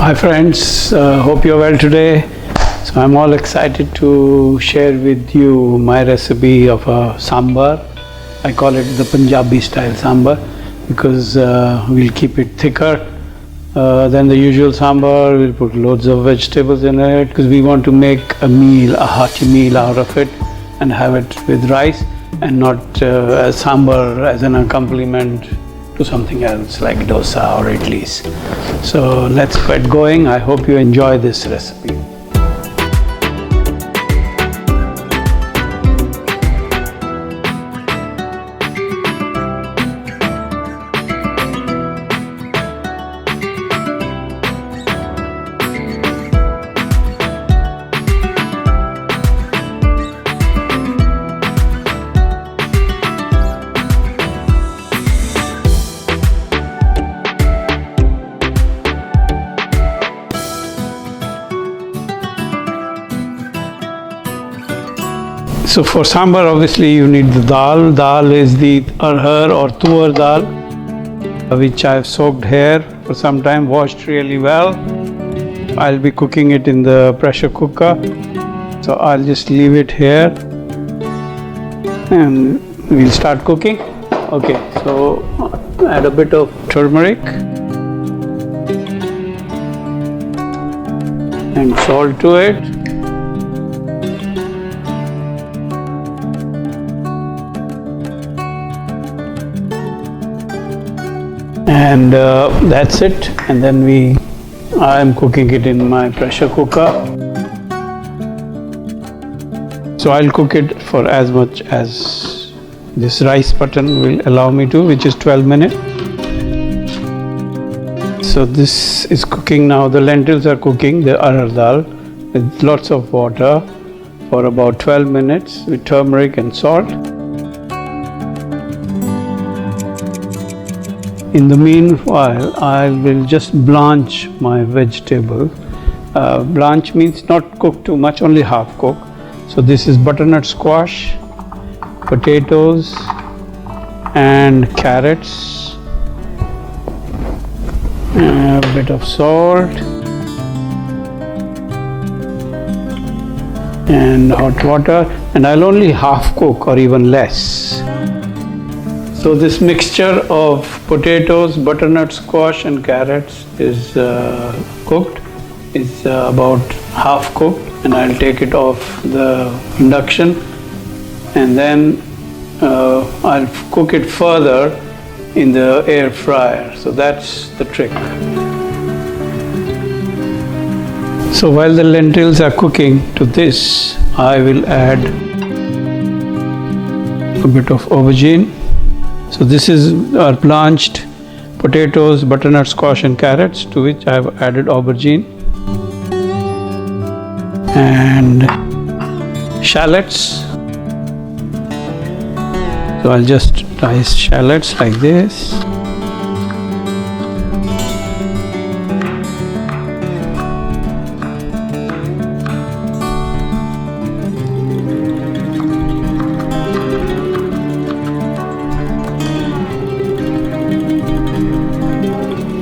Hi friends, hope you're well today. So I'm all excited to share with you my recipe of a sambar. I call it the Punjabi style sambar because we'll keep it thicker than the usual sambar. We'll put loads of vegetables in it because we want to make a meal, a hearty meal out of it and have it with rice and not a sambar as an accompaniment to something else like dosa or idlis. So let's get going. I hope you enjoy this recipe. So for sambar, obviously you need the dal. Dal is the Arhar or toor dal, which I've soaked here for some time, washed really well. I'll be cooking it in the pressure cooker. So I'll just leave it here and we'll start cooking. Okay, so add a bit of turmeric and salt to it. And that's it. And then I am cooking it in my pressure cooker. So I'll cook it for as much as this rice button will allow me to, which is 12 minutes. So this is cooking now. The lentils are cooking, the Arhar dal, with lots of water for about 12 minutes with turmeric and salt. In the meanwhile, I will just blanch my vegetable. Blanch means not cook too much, only half cook. So this is butternut squash, potatoes and carrots, a bit of salt and hot water, and I'll only half cook or even less. So this mixture of potatoes, butternut squash and carrots is cooked. It's about half cooked, and I'll take it off the induction and then I'll cook it further in the air fryer. So that's the trick. So while the lentils are cooking to this, I will add a bit of aubergine. So this is our blanched potatoes, butternut squash and carrots, to which I have added aubergine and shallots. So I'll just dice shallots like this.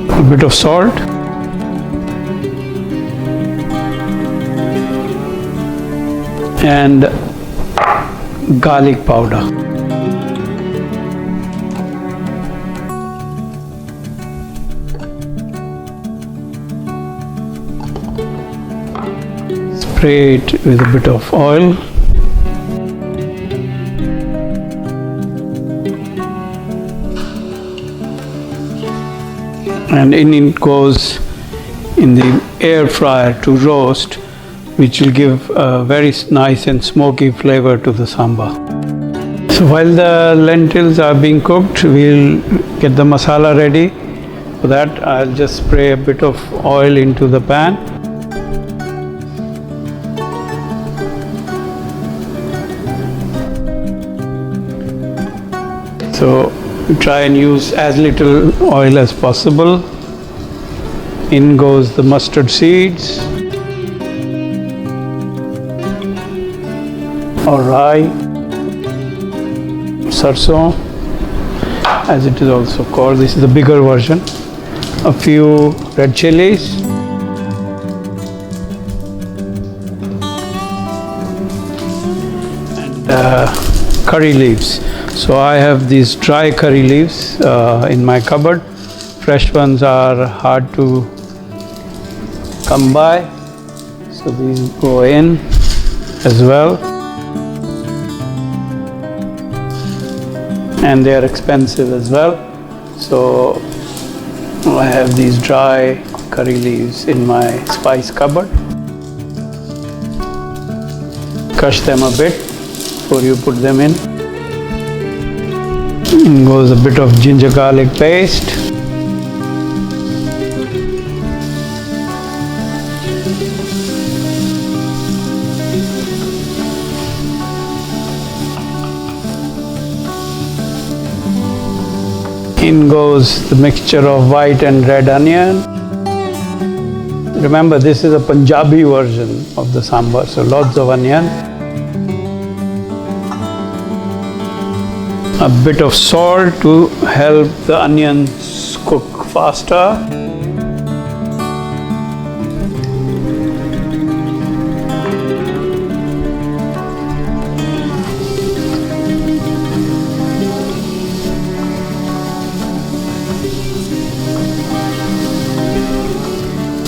A bit of salt and garlic powder. Spray it with a bit of oil. And in it goes in the air fryer to roast, which will give a very nice and smoky flavor to the sambar. So while the lentils are being cooked, we'll get the masala ready. For that, I'll just spray a bit of oil into the pan. So try and use as little oil as possible. In goes the mustard seeds or rye, sarson as it is also called. This is the bigger version. A few red chillies, curry leaves. So I have these dry curry leaves in my cupboard. Fresh ones are hard to come by, so these go in as well, and they are expensive as well. So I have these dry curry leaves in my spice cupboard. Crush them a bit before you put them in. In goes a bit of ginger garlic paste. In goes the mixture of white and red onion. Remember, this is a Punjabi version of the sambar, so lots of onion. A bit of salt to help the onions cook faster.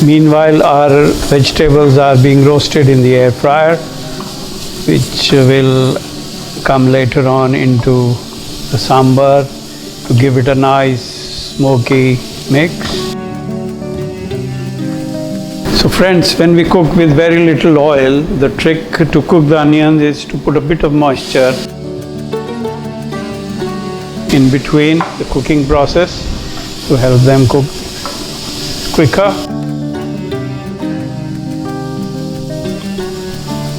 Meanwhile, our vegetables are being roasted in the air fryer, which will come later on into the sambar to give it a nice smoky mix. So friends, when we cook with very little oil, the trick to cook the onions is to put a bit of moisture in between the cooking process to help them cook quicker.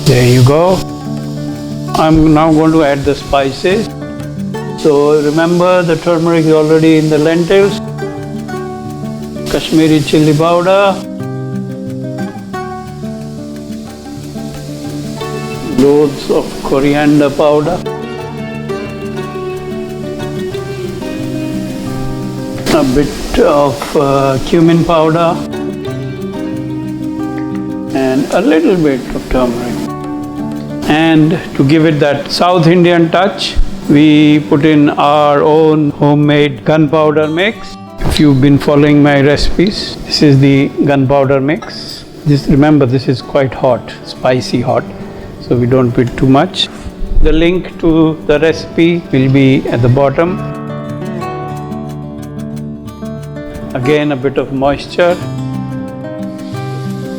There you go. I'm now going to add the spices. So remember, the turmeric is already in the lentils. Kashmiri chilli powder. Loads of coriander powder. A bit of cumin powder. And a little bit of turmeric. And to give it that South Indian touch, we put in our own homemade gunpowder mix. If you've been following my recipes, this is the gunpowder mix. Remember, this is quite hot, spicy hot, so we don't put too much. The link to the recipe will be at the bottom. Again, a bit of moisture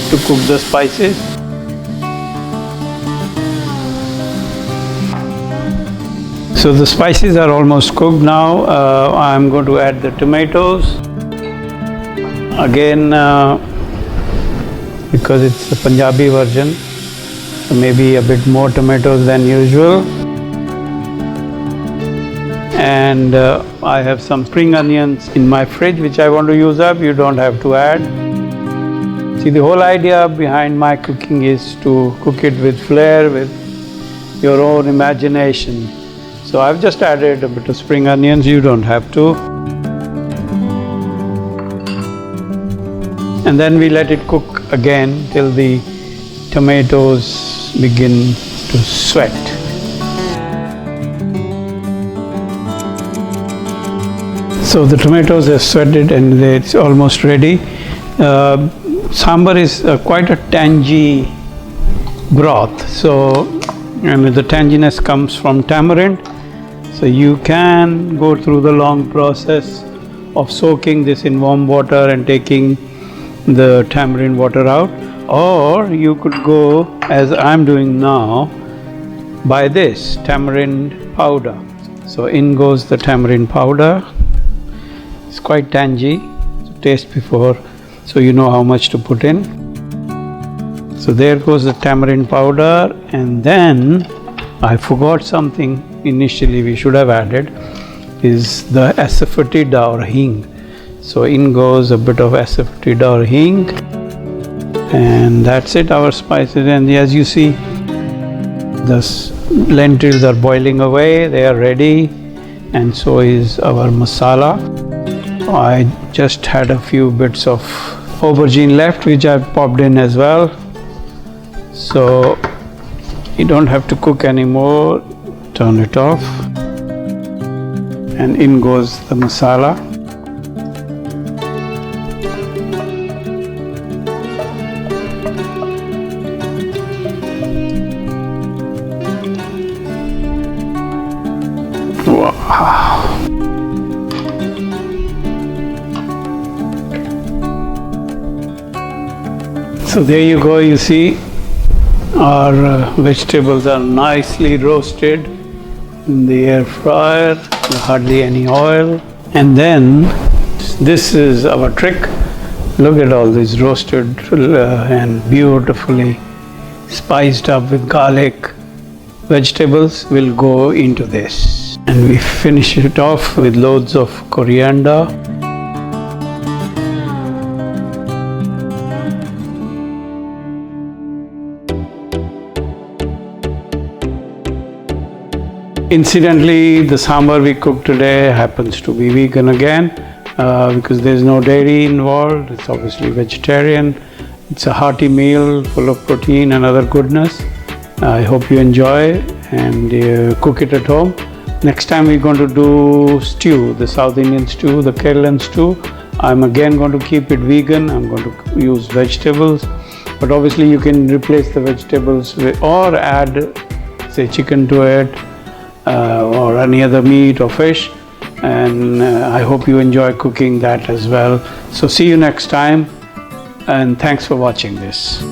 to cook the spices. So the spices are almost cooked now. I'm going to add the tomatoes. Again, because it's the Punjabi version, so maybe a bit more tomatoes than usual. And I have some spring onions in my fridge which I want to use up. You don't have to add. See, the whole idea behind my cooking is to cook it with flair, with your own imagination. So I've just added a bit of spring onions, you don't have to. And then we let it cook again till the tomatoes begin to sweat. So the tomatoes have sweated and it's almost ready. Sambar is quite a tangy broth, and the tanginess comes from tamarind. So you can go through the long process of soaking this in warm water and taking the tamarind water out, or you could go, as I'm doing now, by this tamarind powder. So in goes the tamarind powder. It's quite tangy, so taste before, so you know how much to put in. So there goes the tamarind powder, and then I forgot something initially we should have added is the Asafoetida or Hing. So in goes a bit of Asafoetida or Hing, and that's it, our spices. And as you see, the lentils are boiling away, they are ready, and so is our masala. I just had a few bits of aubergine left which I've popped in as well. So you don't have to cook anymore. turn it off, and in goes the masala. Wow. So there you go, you see our vegetables are nicely roasted in the air fryer, hardly any oil. And then this is our trick. Look at all these roasted and beautifully spiced up with garlic vegetables will go into this. And we finish it off with loads of coriander. Incidentally, the sambar we cooked today happens to be vegan again because there's no dairy involved. It's obviously vegetarian. It's a hearty meal full of protein and other goodness. I hope you enjoy and cook it at home. Next time we're going to do stew, the South Indian stew, the Kerala stew. I'm again going to keep it vegan. I'm going to use vegetables, but obviously you can replace the vegetables with, or add, say, chicken to it. Or any other meat or fish, and I hope you enjoy cooking that as well. So see you next time, and thanks for watching this.